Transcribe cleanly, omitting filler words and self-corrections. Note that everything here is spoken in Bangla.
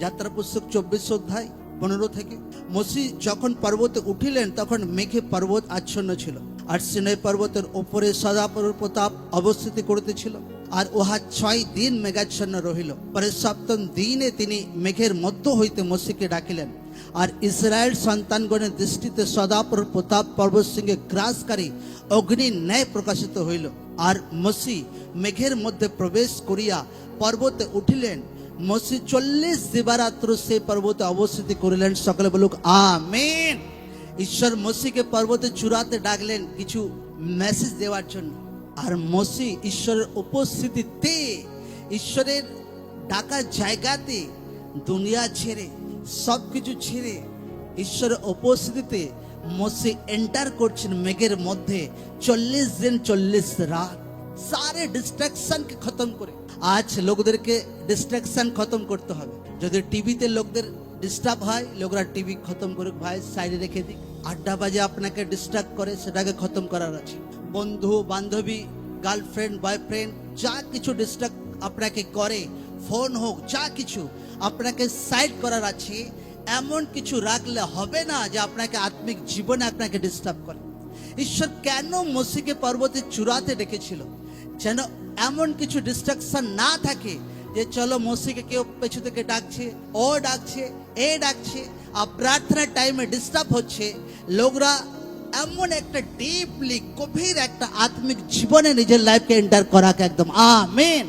যাত্রা পুস্তক 24 অধ্যায় 15 থেকে। মসি যখন পর্বতে উঠিলেন তখন মেঘে পর্বত আচ্ছন্ন ছিল, আর সিনাই পর্বতের উপরে সদাপ্রভুর প্রতাপ অবস্থিতি করিতেছিল, আর উহা 6 দিন মেঘাচ্ছন্ন রহিল। পরে 7ম দিনে তিনি মেঘের মধ্য হইতে মসিকে ডাকিলেন, আর ইসরায়েল সন্তানগণের দৃষ্টিতে সদাপ্রভুর প্রতাপ পর্বতশৃঙ্গে গ্রাসকারী অগ্নির ন্যায় প্রকাশিত হইল। আর মসি মেঘের মধ্যে প্রবেশ করিয়া পর্বতে উঠিলেন। মসি 40 দিবারাত্র সেই পর্বতে অবস্থিতি করিলেন। সকলে বলুক আমেন। ঈশ্বর মসিকে পর্বতে চূড়াতে ডাকলেন কিছু মেসেজ দেওয়ার জন্য। আর মসি ঈশ্বরের উপস্থিতিতে, ঈশ্বরের ডাকার জায়গাতে দুনিয়া ছেড়ে, সবকিছু ছেড়ে ঈশ্বরের উপস্থিতিতে মসি এন্টার করছেন মেঘের মধ্যে। 40 দিন 40 রাত सारे डिस्ट्रैक्शन के खत्म करे। आज লোকদেরকে ডিস্ট্রাকশন খতম করতে হবে। যদি টিভিতে লোকদের ডিস্টার্ব হয়, লোকরা টিভি খতম করুক ভাই, সাইডে রেখে দিক। আড্ডা বাজে আপনাকে ডিস্ট্রাক্ট করে, সেটাকে খতম করার আছে। বন্ধু বান্ধবী, গার্লফ্রেন্ড বয়ফ্রেন্ড যা কিছু ডিস্ট্রাক্ট আপনাকে করে, ফোন হোক, যা কিছু আপনাকে সাইড করার আছে। এমন কিছু রাখলে হবে না যে আপনাকে আত্মিক জীবনে আপনাকে ডিস্টার্ব করে। ঈশ্বর কেন মসিকে পর্বতের চূড়াতে ডেকেছিল? যেন এমন কিছু ডিস্ট্রাকশন না থাকে যে চলো মসিকে কেউ পেছু থেকে ডাকছে, ও ডাকছে, এ ডাকছে, আর প্রার্থনার টাইমে ডিস্টার্ব হচ্ছে। লোকরা এমন একটা ডিপলি গভীর একটা আত্মিক জীবনে নিজের লাইফকে এন্টার করাকে একদম আমেন।